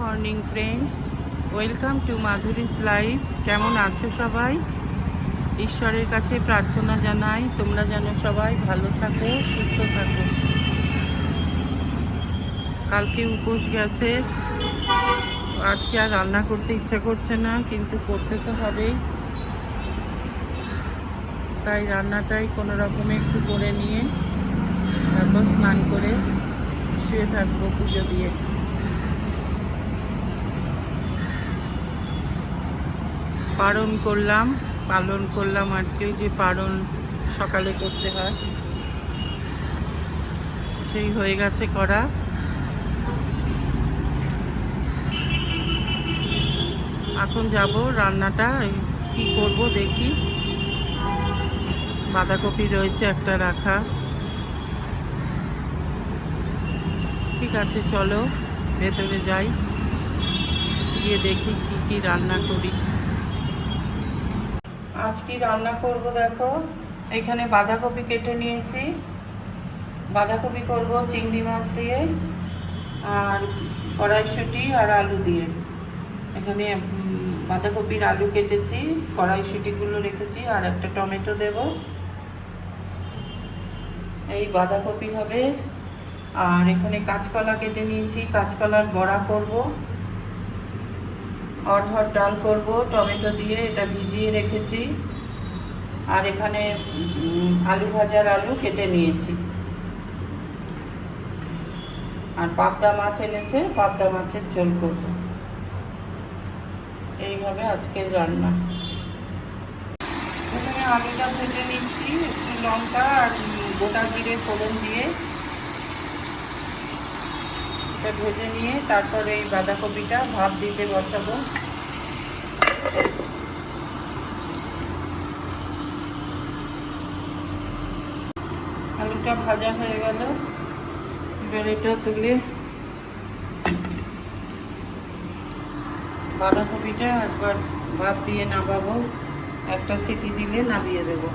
Morning friends, welcome to Madhuri's life. কেমন আছো সবাই? ঈশ্বরের কাছে প্রার্থনা জানাই তোমরা যেন সবাই ভালো থাকো, সুস্থ থাকো। কালকে উপোস গেছে, আজকে আর রান্না করতে ইচ্ছা করছে না, কিন্তু করতে তো হবেই। তাই রান্নাটাই কোনো রকমে একটু করে নিয়ে তারপর স্নান করে শুয়ে থাকবো পুজো দিয়ে। পালন করলাম আর কি, যে পালন সকালে করতে হয় সেই হয়ে গেছে করা। এখন যাব রান্নাটা কি করব দেখি। বাঁধাকপি রয়েছে একটা রাখা। ঠিক আছে, চলো ভেতরে যাই, গিয়ে দেখি কি কি রান্না করি। আজ কি রান্না করব দেখো, এখানে বাঁধাকপি কেটে নিয়েছি। বাঁধাকপি করব চিংড়ি মাছ দিয়ে আর কড়াইশুঁটি আর আলু দিয়ে। এখানে বাঁধাকপির আলু কেটেছি, কড়াইশুঁটিগুলো রেখেছি আর একটা টমেটো দেব। এই বাঁধাকপি হবে। আর এখানে কাঁচকলা কেটে নিয়েছি, কাঁচকলার বড়া করব। অড়হর ডাল করব টমেটো দিয়ে, এটা ভিজিয়ে রেখেছি। আর এখানে আলু ভাজার আলু কেটে নিয়েছি। আর পাবদা মাছ এনেছে, পাবদা মাছের ঝোল করব। এইভাবে আজকের রান্না। এখানে আলুটা ভেজে নিচ্ছি, একটু লঙ্কা আর গোটা জিরে ফোড়ন দিয়ে এটা ভেজে নিয়ে তারপর এই বাঁধাকপিটা ভাপ দিতে বসাবো। আলুটা ভাজা হয়ে গেল, এবার এটা তুলে বাঁধাকপিটা একবার ভাপ দিয়ে নামাবো। একটা সিটি দিলে নামিয়ে দেবো।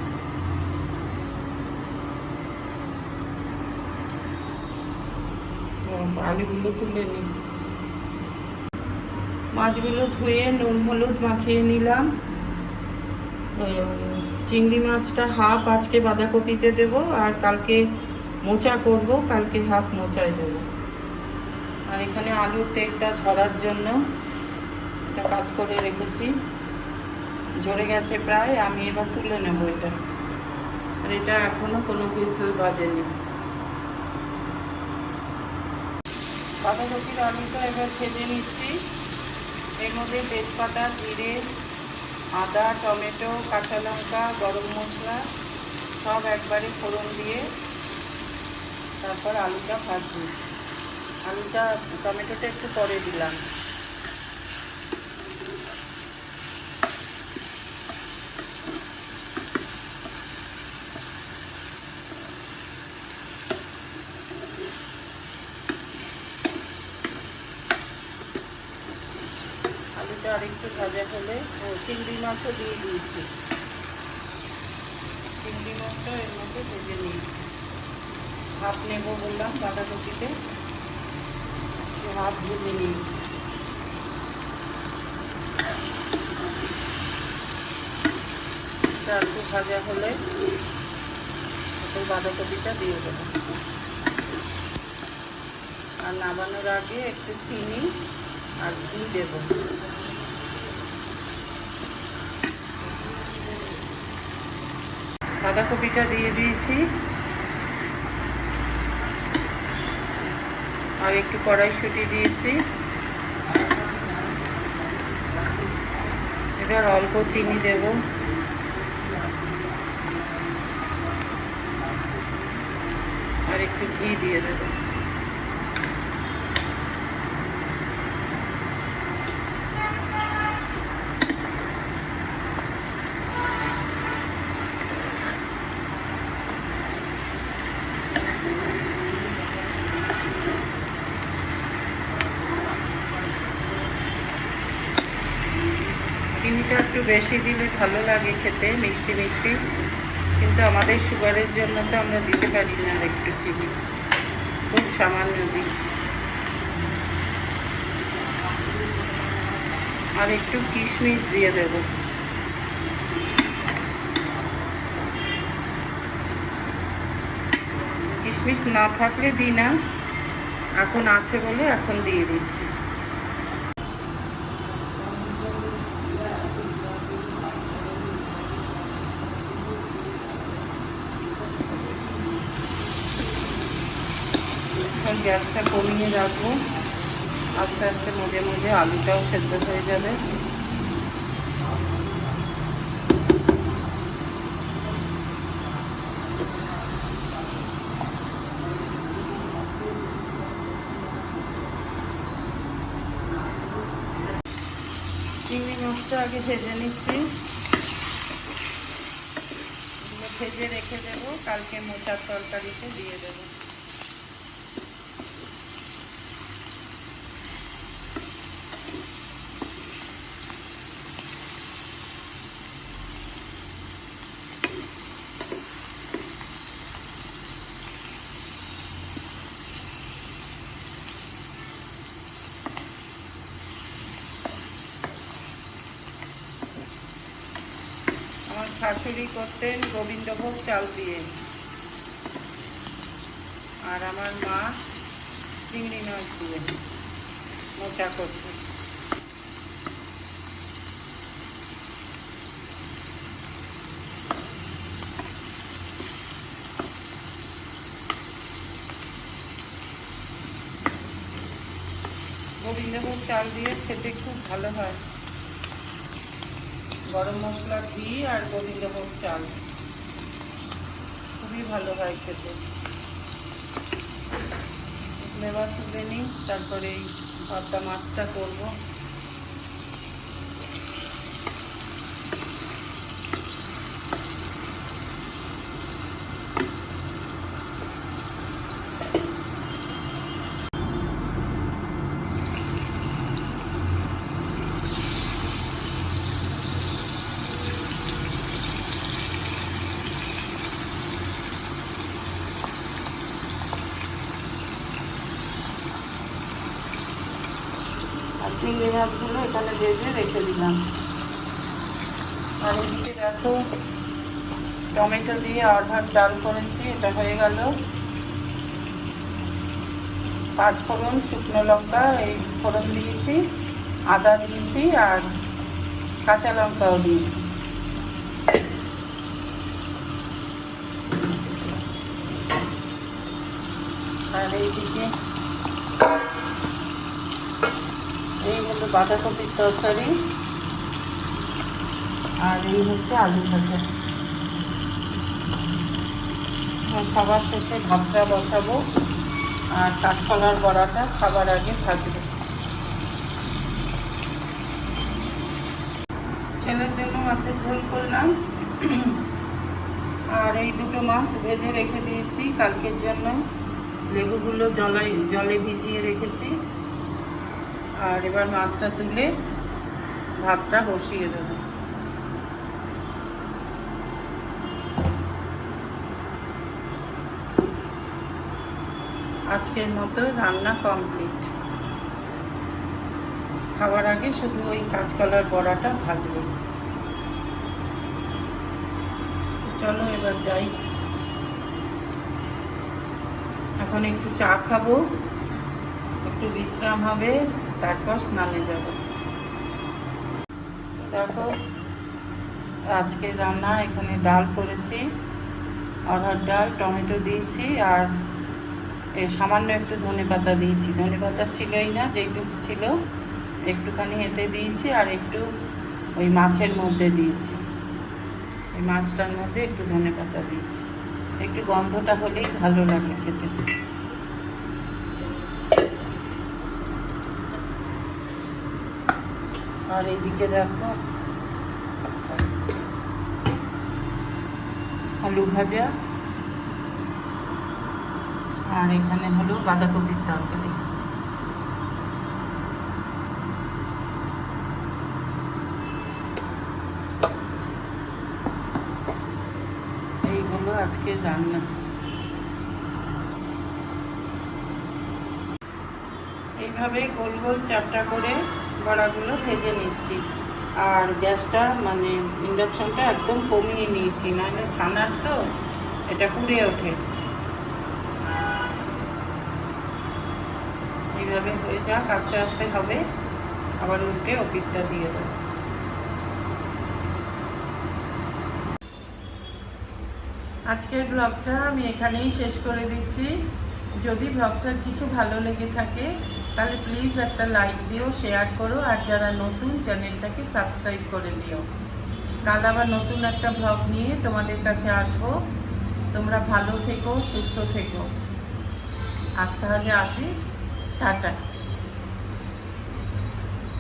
আলুগুলো তুলে নিই। মাছগুলো ধুয়ে নুন হলুদ মাখিয়ে নিলাম। চিংড়ি মাছটা হাফ আজকে বাঁধাকপিতে দেব, আর কালকে মোচা করব, কালকে হাফ মোচায় দেব। আর এখানে আলুর তেলটা ঝরার জন্য এটা কাট করে রেখেছি, ঝরে গেছে প্রায়। আমি এবার তুলে নেব এটা। আর এটা এখনো কোনো হুইসেল বাজেনি। বাঁধাকপির আলুটা এবার ভেজে নিচ্ছি। এর মধ্যে তেজপাতা, জিরে, আদা, টমেটো, কাঁচা লঙ্কা, গরম মশলা সব একবারে ফোড়ন দিয়ে তারপর আলুটা ভাজবো। আলুটা টমেটোটা একটু পরে দিলাম। আলুটা আরেকটু ভাজা হলে চিংড়ি মাছও দিয়ে দিয়েছি। চিংড়ি মাছটা এর মধ্যে ভেজে নিয়েছি। হাফ নেব বললাম বাঁধাকপিতে, হাফ ভেজে নিয়েছি। একটু ভাজা হলে ওই বাঁধাকপিটা দিয়ে দেবো। আর নামানোর আগে একটু চিনি আর ঘি দেব। বাঁধাকপিটা দিয়ে দিয়েছি, আর একটু কড়াইশুঁটি দিয়েছি। এবার অল্প চিনি দেব, আর একটু ঘি দিয়ে দেব। চিনিটা একটু বেশি দিলে ভালো লাগে খেতে, মিষ্টি মিষ্টি, কিন্তু আমাদের সুগারের জন্য তো আমরা দিতে পারি না একটু চিনি, খুব সামান্য দিই। আর একটু কিশমিশ দিয়ে দেব। কিশমিশ না থাকলে দিই না, এখন আছে বলে এখন দিয়ে দিচ্ছি। এখন গ্যাসটা কমিয়ে রাখবো, আস্তে আস্তে মধ্যে মধ্যে আলুটাও সেদ্ধ হয়ে যাবে। চিংড়ি মাছটা আগে ভেজে নিচ্ছি, ভেজে রেখে দেবো, কালকে মোচার তরকারিতে দিয়ে দেবো। আমার শাশুড়ি করতেন গোবিন্দভোগ চাল দিয়ে, আর আমার মা চিংড়ি মাছ দিয়ে মোচা করতেন। গোবিন্দভোগ চাল দিয়ে খেতে খুব ভালো হয়, গরম মশলা ঘি আর গোবিন্দভোগ চাল খুবই ভালো হয় খেতে। এবার তুলে নিই, তারপরে এই ভর্তা মাছটা করবো। আর চিংড়ি মাছগুলো এখানে ভেজে রেখে দিলাম। আর এদিকে দেখো টমেটো দিয়ে অরহর ডাল করেছি, এটা হয়ে গেল। 5 ফোড়ন, শুকনো লঙ্কা এই ফোড়ন দিয়েছি, আদা দিয়েছি আর কাঁচা লঙ্কাও দিয়েছি। আর এইদিকে এই হলো বাঁধাকপির তরকারি, আর এই হচ্ছে আলু ভাজা। সবার শেষে ভাতটা বসাবো, আর কাঁচকলার বড়াটা খাবার আগে ভাজবো। ছেলের জন্য মাছের ঝোল করলাম, আর এই দুটো মাছ ভেজে রেখে দিয়েছি কালকের জন্য। লেবুগুলো জলে ভিজিয়ে রেখেছি। আর এবার মাছটা তুলে ভাতটা বসিয়ে দেবো। আজকের মতো রান্না কমপ্লিট। খাবার আগে শুধু ওই কাঁচকলার বড়াটা ভাজবো। চলো এবার যাই, এখন একটু চা খাবো, একটু বিশ্রাম হবে, তারপর স্নানে যাব। দেখো আজকে রান্না, এখানে ডাল করেছি, অরহর ডাল, টমেটো দিয়েছি, আর সামান্য একটু ধনেপাতা দিয়েছি। ধনেপাতা ছিলই না, যেটুকু ছিল একটুখানি এতে দিয়েছি, আর একটু ওই মাছের মধ্যে দিয়েছি, ওই মাছটার মধ্যে একটু ধনেপাতা দিয়েছি। একটু গন্ধটা হলেই ভালো লাগে খেতে। আর এইদিকে দেখো আলু ভাজা, আর এখানে হলো বাঁধাকপির তরকারি। এইগুলো আজকে রান্না। এইভাবে গোল গোল চ্যাপ্টা করে বড়াগুলো ভেজে নিচ্ছি। আর গ্যাসটা মানে ইন্ডাকশনটা একদম কমিয়ে নিয়েছি, নাহলে ছানার তো এটা পুড়ে ওঠে। এইভাবে হয়ে যাক, আস্তে আস্তে হবে, আবার উল্টে ওপিঠটা দিয়ে দেবো। আজকের ব্লগটা আমি এখানেই শেষ করে দিচ্ছি। যদি ব্লগটার কিছু ভালো লেগে থাকে তাহলে প্লিজ একটা লাইক দিও, শেয়ার করো, আর যারা নতুন চ্যানেলটাকে সাবস্ক্রাইব করে দিও। কাল আবার নতুন একটা ব্লগ নিয়ে তোমাদের কাছে আসবো। তোমরা ভালো থেকো, সুস্থ থেকো। আজ তাহলে আসি, টাটা।